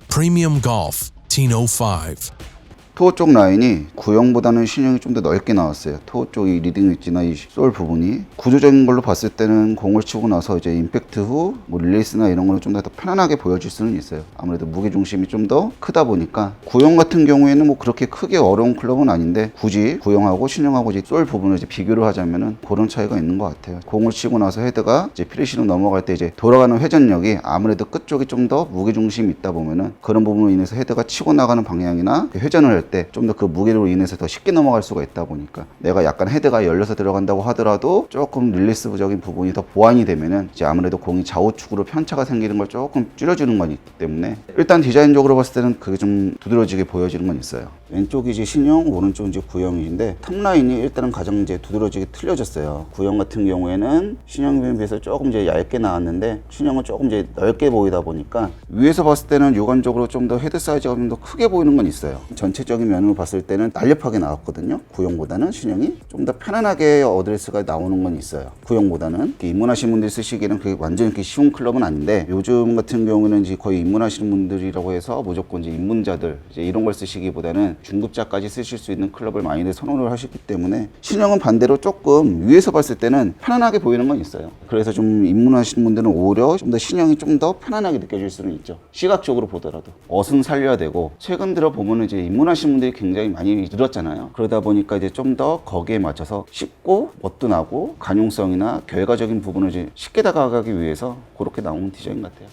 Premium Golf T05. 토어 쪽 라인이 구형보다는 신형이 좀 더 넓게 나왔어요. 토어 쪽이 리딩 웨지나 이 솔 부분이 구조적인 걸로 봤을 때는 공을 치고 나서 이제 임팩트 후 뭐 릴리스나 이런 거는 좀 더 편안하게 보여질 수는 있어요. 아무래도 무게 중심이 좀 더 크다 보니까 구형 같은 경우에는 뭐 그렇게 크게 어려운 클럽은 아닌데 굳이 구형하고 신형하고 이제 솔 부분을 이제 비교를 하자면은 그런 차이가 있는 것 같아요. 공을 치고 나서 헤드가 이제 피니시로 넘어갈 때 이제 돌아가는 회전력이 아무래도 끝쪽이 좀 더 무게 중심이 있다 보면은 그런 부분으로 인해서 헤드가 치고 나가는 방향이나 회전을 할 때 좀 더 그 무게로 인해서 더 쉽게 넘어갈 수가 있다 보니까 내가 약간 헤드가 열려서 들어간다고 하더라도 조금 릴리스적인 부분이 더 보완이 되면은 이제 아무래도 공이 좌우측으로 편차가 생기는 걸 조금 줄여주는 건 있기 때문에 일단 디자인적으로 봤을 때는 그게 좀 두드러지게 보여지는 건 있어요. 왼쪽이 이제 신형, 오른쪽은 이제 구형인데 탑라인이 일단은 가장 이제 두드러지게 틀려졌어요. 구형 같은 경우에는 신형에 비해서 조금 이제 얇게 나왔는데 신형은 조금 이제 넓게 보이다 보니까 위에서 봤을 때는 육안적으로 좀 더 헤드 사이즈가 좀 더 크게 보이는 건 있어요. 전체적인 면으로 봤을 때는 날렵하게 나왔거든요. 구형보다는 신형이 좀 더 편안하게 어드레스가 나오는 건 있어요. 구형보다는 입문하신 분들이 쓰시기에는 그게 완전 이렇게 쉬운 클럽은 아닌데 요즘 같은 경우는 이제 거의 입문하시는 분들이라고 해서 무조건 이제 입문자들 이제 이런 걸 쓰시기보다는 중급자까지 쓰실 수 있는 클럽을 많이들 선호를 하시기 때문에 신형은 반대로 조금 위에서 봤을 때는 편안하게 보이는 건 있어요. 그래서 좀 입문하시는 분들은 오히려 좀 더 신형이 좀 더 편안하게 느껴질 수는 있죠. 시각적으로 보더라도 옷은 살려야 되고 최근 들어 보면은 이제 입문하시는 분들이 굉장히 많이 늘었잖아요. 그러다 보니까 이제 좀 더 거기에 맞춰서 쉽고 멋도 나고 가용성이나 결과적인 부분을 이제 쉽게 다가가기 위해서 그렇게 나온 디자인 같아요.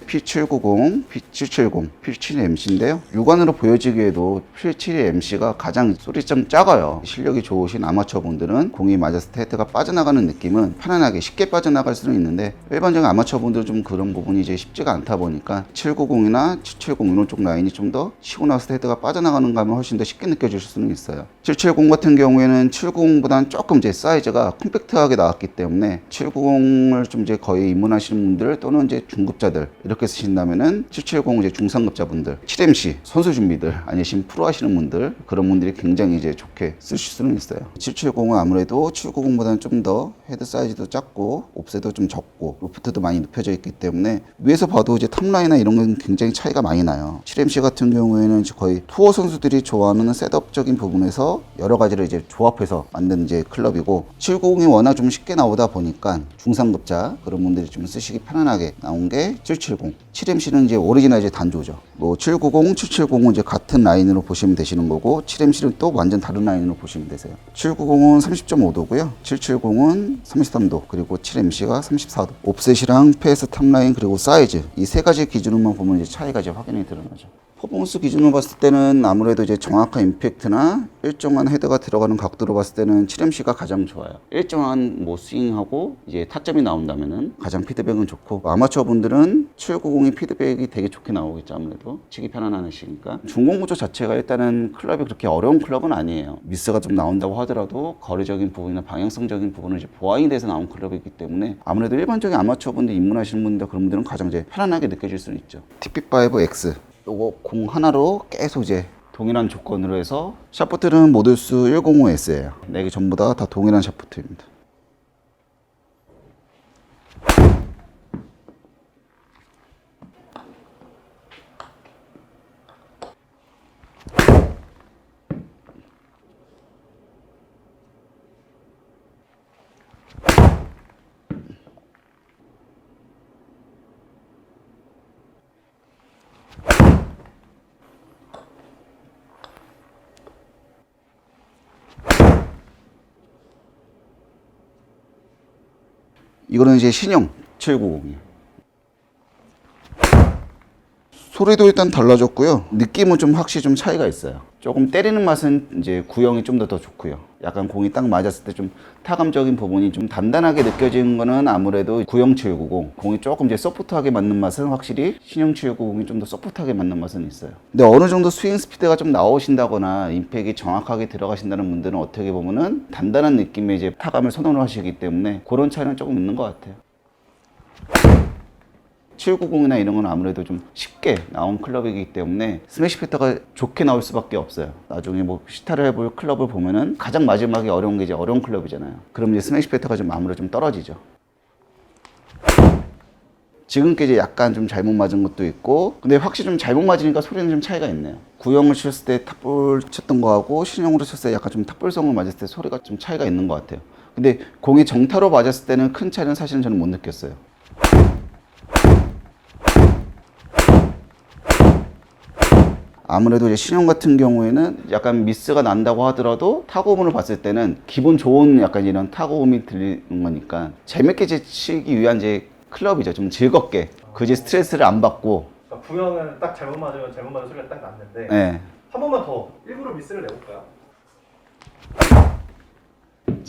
P790, P770, P7MC인데요. 육안으로 보여지기에도 P7MC가 가장 소리좀 작아요. 실력이 좋으신 아마추어 분들은 공이 맞았을 때 헤드가 빠져나가는 느낌은 편안하게 쉽게 빠져나갈 수는 있는데 일반적인 아마추어 분들은 좀 그런 부분이 이제 쉽지가 않다 보니까 790이나 770 이런 쪽 라인이 좀 더 치고 나서 헤드가 빠져나가는 감을 훨씬 더 쉽게 느껴질 수는 있어요. 770 같은 경우에는 790보다는 조금 이제 사이즈가 컴팩트하게 나왔기 때문에 790을 좀 이제 거의 입문하시는 분들 또는 이제 중급자들 이렇게 쓰신다면은 770 이제 중상급자분들, 7MC 선수 준비들 아니시면 프로 하시는 분들 그런 분들이 굉장히 이제 좋게 쓰실 수는 있어요. 770은 아무래도 790보다는 좀 더 헤드 사이즈도 작고 옵셋도 좀 적고 로프트도 많이 눕혀져 있기 때문에 위에서 봐도 이제 탑라인이나 이런 건 굉장히 차이가 많이 나요. 7MC 같은 경우에는 거의 투어 선수들이 좋아하는 셋업적인 부분에서 여러 가지를 이제 조합해서 만든 이제 클럽이고 790이 워낙 좀 쉽게 나오다 보니까 중상급자 그런 분들이 좀 쓰시기 편안하게 나온 게 770. 7MC는 이제 오리지널 이제 단조죠. 뭐 790, 770은 이제 같은 라인으로 보시면 되시는 거고 7MC는 또 완전 다른 라인으로 보시면 되세요. 790은 30.5도고요. 770은 33도 그리고 7MC가 34도. 옵셋이랑 페이스 탑라인 그리고 사이즈 이 세 가지 기준으로만 보면 이제 차이가 이제 확연히 드러나죠. 퍼포먼스 기준으로 봤을 때는 아무래도 이제 정확한 임팩트나 일정한 헤드가 들어가는 각도로 봤을 때는 7MC가 가장 좋아요. 일정한 뭐 스윙하고 이제 타점이 나온다면은 가장 피드백은 좋고 아마추어 분들은 790이 피드백이 되게 좋게 나오겠죠. 아무래도 치기 편안하시니까 중공 구조 자체가 일단은 클럽이 그렇게 어려운 클럽은 아니에요. 미스가 좀 나온다고 하더라도 거리적인 부분이나 방향성적인 부분은 이제 보완이 돼서 나온 클럽이기 때문에 아무래도 일반적인 아마추어 분들 입문하시는 분들 그런 분들은 가장 이제 편안하게 느껴질 수는 있죠. TP5X 요거 공 하나로 계속 이제 동일한 조건으로 해서 샤프트는 모듈스 105S예요. 4개 전부 다 동일한 샤프트입니다. 이거는 이제 신형 790이에요. 소리도 일단 달라졌고요. 느낌은 좀 확실히 좀 차이가 있어요. 조금 때리는 맛은 이제 구형이 좀 더 좋고요. 약간 공이 딱 맞았을 때 좀 타감적인 부분이 좀 단단하게 느껴지는 거는 아무래도 구형 790. 공이 조금 이제 소프트하게 맞는 맛은 확실히 신형 790이 좀 더 소프트하게 맞는 맛은 있어요. 근데 어느 정도 스윙 스피드가 좀 나오신다거나 임팩이 정확하게 들어가신다는 분들은 어떻게 보면은 단단한 느낌의 이제 타감을 선호를 하시기 때문에 그런 차이는 조금 있는 것 같아요. 790이나 이런 건 아무래도 좀 쉽게 나온 클럽이기 때문에 스매시 패턴가 좋게 나올 수밖에 없어요. 나중에 뭐 시타를 해볼 클럽을 보면은 가장 마지막에 어려운 게 이제 어려운 클럽이잖아요. 그럼 이제 스매시 패턴가 좀 아무래도 좀 떨어지죠. 지금 게 이제 약간 좀 잘못 맞은 것도 있고, 근데 확실히 좀 잘못 맞으니까 소리는 좀 차이가 있네요. 구형을 쳤을 때 탑볼 쳤던 거하고 신형으로 쳤을 때 약간 좀 탑볼성을 맞았을 때 소리가 좀 차이가 있는 것 같아요. 근데 공이 정타로 맞았을 때는 큰 차이는 사실은 저는 못 느꼈어요. 아무래도 이제 신형 같은 경우에는 약간 미스가 난다고 하더라도 타구음을 봤을 때는 기분 좋은 약간 이런 타구음이 들리는 거니까 재밌게 치기 위한 이제 클럽이죠. 좀 즐겁게. 그지 스트레스를 안 받고. 그러니까 구형은 딱 잘못 맞으면 잘못 맞은 소리가 딱 났는데 네. 한 번만 더 일부러 미스를 내볼까요?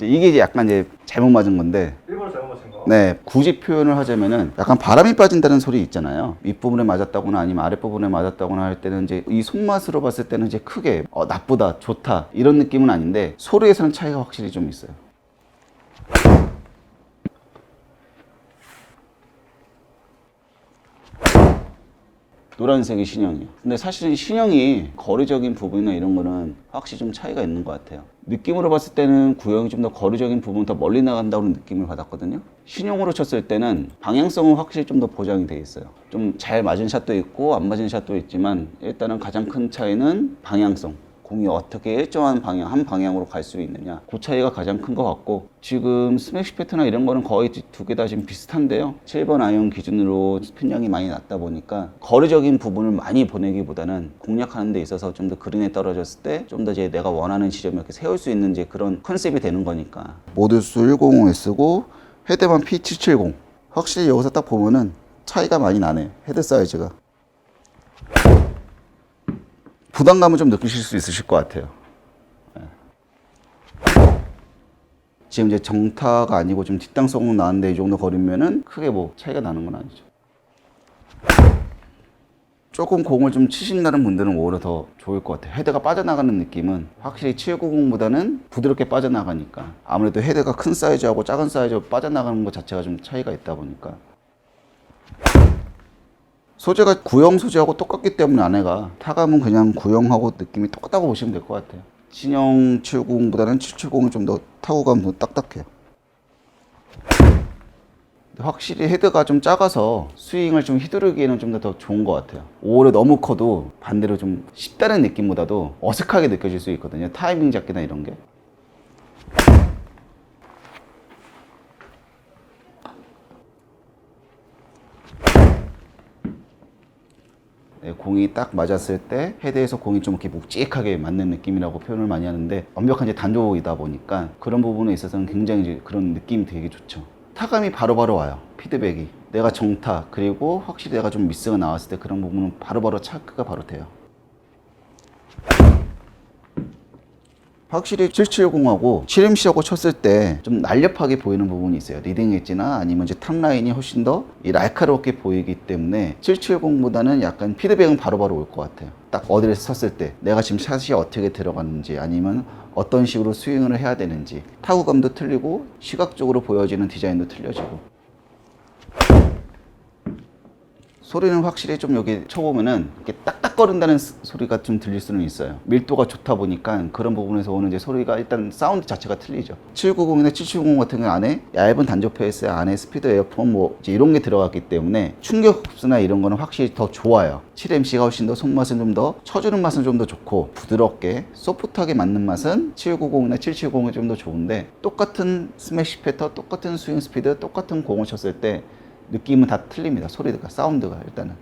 이게 이제 약간 이제 잘못 맞은 건데. 일부러 잘못 맞은 거? 네. 굳이 표현을 하자면은 약간 바람이 빠진다는 소리 있잖아요. 윗부분에 맞았다거나 아니면 아랫부분에 맞았다거나 할 때는 이제 이 손맛으로 봤을 때는 이제 크게 나쁘다, 좋다 이런 느낌은 아닌데 소리에서는 차이가 확실히 좀 있어요. 노란색이 신형이에요. 근데 사실 신형이 거리적인 부분이나 이런 거는 확실히 좀 차이가 있는 것 같아요. 느낌으로 봤을 때는 구형이 좀 더 거리적인 부분 더 멀리 나간다고 느낌을 받았거든요. 신형으로 쳤을 때는 방향성은 확실히 좀 더 보장이 돼 있어요. 좀 잘 맞은 샷도 있고 안 맞은 샷도 있지만 일단은 가장 큰 차이는 방향성. 공이 어떻게 일정한 방향, 한 방향으로 갈 수 있느냐. 그 차이가 가장 큰 것 같고 지금 스매시 패턴이나 이런 거는 거의 두 개 다 지금 비슷한데요. 7번 아이언 기준으로 스핀량이 많이 낮다 보니까 거리적인 부분을 많이 보내기보다는 공략하는 데 있어서 좀 더 그린에 떨어졌을 때 좀 더 이제 내가 원하는 지점에 이렇게 세울 수 있는 이제 그런 컨셉이 되는 거니까. 모드수 105S고 헤드만 P770. 확실히 여기서 딱 보면은 차이가 많이 나네요. 헤드 사이즈가. 부담감을 좀 느끼실 수 있으실 것 같아요. 지금 이제 정타가 아니고 좀 뒷땅성으로 나왔는데 이 정도 거리면은 크게 뭐 차이가 나는 건 아니죠. 조금 공을 좀 치신다는 분들은 오히려 더 좋을 것 같아요. 헤드가 빠져나가는 느낌은 확실히 790보다는 부드럽게 빠져나가니까 아무래도 헤드가 큰 사이즈하고 작은 사이즈하고 빠져나가는 것 자체가 좀 차이가 있다 보니까 소재가 구형 소재하고 똑같기 때문에 안에가 타감은 그냥 구형하고 느낌이 똑같다고 보시면 될 것 같아요. 신형 790보다는 770이 좀 더 타구감이 더 딱딱해요. 확실히 헤드가 좀 작아서 스윙을 좀 휘두르기에는 좀 더 좋은 것 같아요. 오히려 너무 커도 반대로 좀 쉽다는 느낌보다도 어색하게 느껴질 수 있거든요. 타이밍 잡기나 이런 게. 네, 공이 딱 맞았을 때 헤드에서 공이 좀 이렇게 묵직하게 맞는 느낌이라고 표현을 많이 하는데 완벽한 이제 단조이다 보니까 그런 부분에 있어서는 굉장히 이제 그런 느낌이 되게 좋죠. 타감이 바로바로 와요. 피드백이. 내가 정타 그리고 확실히 내가 좀 미스가 나왔을 때 그런 부분은 바로바로 체크가 바로 돼요. 확실히 770하고 7MC하고 쳤을 때 좀 날렵하게 보이는 부분이 있어요. 리딩 엣지나 아니면 이제 탑라인이 훨씬 더 이 날카롭게 보이기 때문에 770보다는 약간 피드백은 바로바로 올 것 같아요. 딱 어디에서 쳤을 때 내가 지금 샷이 어떻게 들어갔는지 아니면 어떤 식으로 스윙을 해야 되는지 타구감도 틀리고 시각적으로 보여지는 디자인도 틀려지고 소리는 확실히 좀 여기 쳐보면은 이렇게 딱딱거린다는 소리가 좀 들릴 수는 있어요. 밀도가 좋다 보니까 그런 부분에서 오는 이제 소리가 일단 사운드 자체가 틀리죠. 790이나 770 같은 경우 안에 얇은 단조 페이스 안에 스피드 에어폰 뭐 이제 이런 게 들어갔기 때문에 충격 흡수나 이런 거는 확실히 더 좋아요. 7MC가 훨씬 더 손맛은 좀 더 쳐주는 맛은 좀 더 좋고 부드럽게 소프트하게 맞는 맛은 790이나 770이 좀 더 좋은데 똑같은 스매시 패턴, 똑같은 스윙 스피드, 똑같은 공을 쳤을 때 느낌은 다 틀립니다. 소리가, 사운드가 일단은.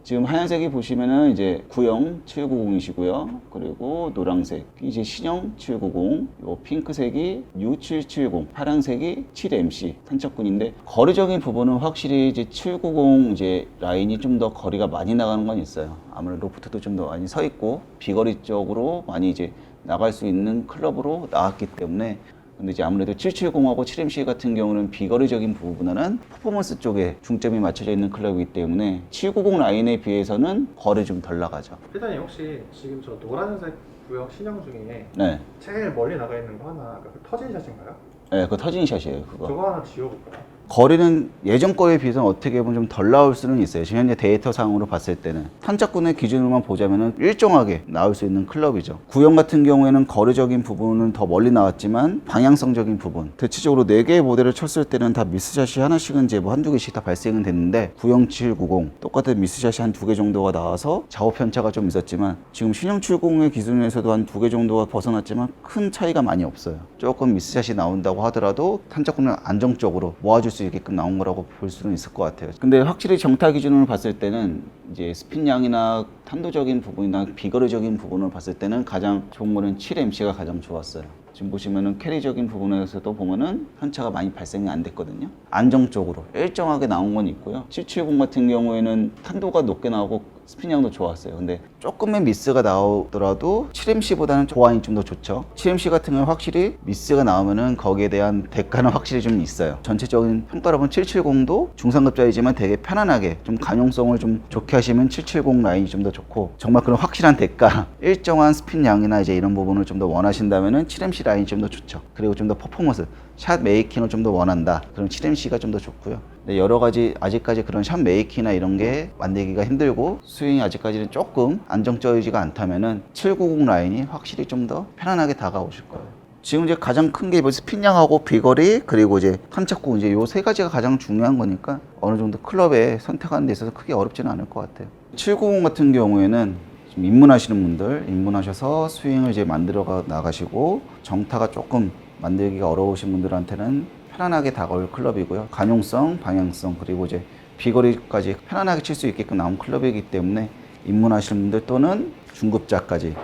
지금 하얀색이 보시면은 이제 구형 790이시고요. 그리고 노란색 이제 신형 790, 요 핑크색이 U770, 파란색이 7MC 탄착군인데 거리적인 부분은 확실히 이제 790 이제 라인이 좀 더 거리가 많이 나가는 건 있어요. 아무래도 로프트도 좀 더 많이 서 있고 비거리 쪽으로 많이 이제 나갈 수 있는 클럽으로 나왔기 때문에 근데 이제 아무래도 770하고 7MC 같은 경우는 비거리적인 부분보다는 퍼포먼스 쪽에 중점이 맞춰져 있는 클럽이기 때문에 790 라인에 비해서는 거리 좀 덜 나가죠. 회장님 혹시 지금 저 노란색 구형 신형 중에 네. 제일 멀리 나가 있는 거 하나 그 터진 샷인가요? 네, 그 터진 샷이에요, 그거. 저거 하나 지워볼까요? 거리는 예전 거에 비해서는 어떻게 보면 좀 덜 나올 수는 있어요. 지금 현재 데이터상으로 봤을 때는. 탄착군의 기준으로만 보자면은 일정하게 나올 수 있는 클럽이죠. 구형 같은 경우에는 거리적인 부분은 더 멀리 나왔지만 방향성적인 부분. 대체적으로 4개의 모델을 쳤을 때는 다 미스샷이 하나씩은 이제 뭐 한두 개씩 다 발생은 됐는데 구형 790 똑같은 미스샷이 한 2개 정도가 나와서 작업 편차가 좀 있었지만 지금 신형 70의 기준에서도 한 2개 정도가 벗어났지만 큰 차이가 많이 없어요. 조금 미스샷이 나온다고 하더라도 탄착군을 안정적으로 모아줄 수 있게끔 나온 거라고 볼 수는 있을 것 같아요. 근데 확실히 정타 기준으로 봤을 때는 이제 스핀량이나 탄도적인 부분이나 비거리적인 부분을 봤을 때는 가장 좋은 거는 7MC가 가장 좋았어요. 지금 보시면은 캐리적인 부분에서도 보면은 편차가 많이 발생이 안 됐거든요. 안정적으로 일정하게 나온 건 있고요. 770 같은 경우에는 탄도가 높게 나오고 스핀량도 좋았어요. 근데 조금의 미스가 나오더라도 7MC보다는 조화이 좀 더 좋죠. 7MC 같은 경우는 확실히 미스가 나오면은 거기에 대한 대가는 확실히 좀 있어요. 전체적인 평가로 보면 770도 중상급자이지만 되게 편안하게 좀 가용성을 좀 좋게 하시면 770 라인이 좀 더 좋고 정말 그런 확실한 대가, 일정한 스핀량이나 이제 이런 부분을 좀 더 원하신다면은 7MC 라인이 좀 더 좋죠. 그리고 좀 더 퍼포먼스, 샷 메이킹을 좀 더 원한다. 그럼 7MC가 좀 더 좋고요. 네, 여러 가지 아직까지 그런 샷 메이킹이나 이런 게 만들기가 힘들고 스윙이 아직까지는 조금 안정적이지가 않다면은 790 라인이 확실히 좀 더 편안하게 다가오실 거예요. 지금 이제 가장 큰 게 스핀량하고 비거리 그리고 이제 탄착구 이제 요 세 가지가 가장 중요한 거니까 어느 정도 클럽에 선택하는 데 있어서 크게 어렵지는 않을 것 같아요. 790 같은 경우에는 좀 입문하시는 분들 입문하셔서 스윙을 이제 만들어 나가시고 정타가 조금 만들기가 어려우신 분들한테는 편안하게 다가올 클럽이고요. 가용성, 방향성 그리고 이제 비거리까지 편안하게 칠 수 있게끔 나온 클럽이기 때문에 입문하시는 분들 또는 중급자까지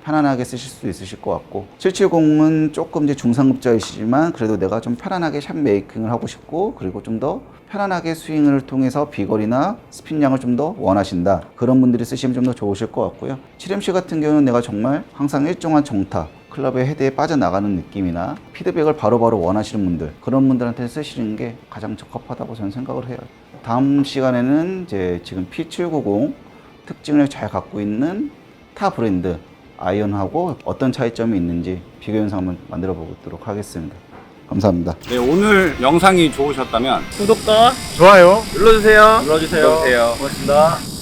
편안하게 쓰실 수 있으실 것 같고 770은 조금 이제 중상급자이시지만 그래도 내가 좀 편안하게 샷 메이킹을 하고 싶고 그리고 좀 더 편안하게 스윙을 통해서 비거리나 스핀량을 좀 더 원하신다 그런 분들이 쓰시면 좀 더 좋으실 것 같고요. 7MC 같은 경우는 내가 정말 항상 일정한 정타 클럽의 헤드에 빠져나가는 느낌이나 피드백을 바로바로 원하시는 분들 그런 분들한테 쓰시는 게 가장 적합하다고 저는 생각을 해요. 다음 시간에는 이제 지금 P790 특징을 잘 갖고 있는 타 브랜드 아이언하고 어떤 차이점이 있는지 비교 영상 한번 만들어 보도록 하겠습니다. 감사합니다. 네, 오늘 영상이 좋으셨다면 구독과 좋아요 눌러주세요. 고맙습니다.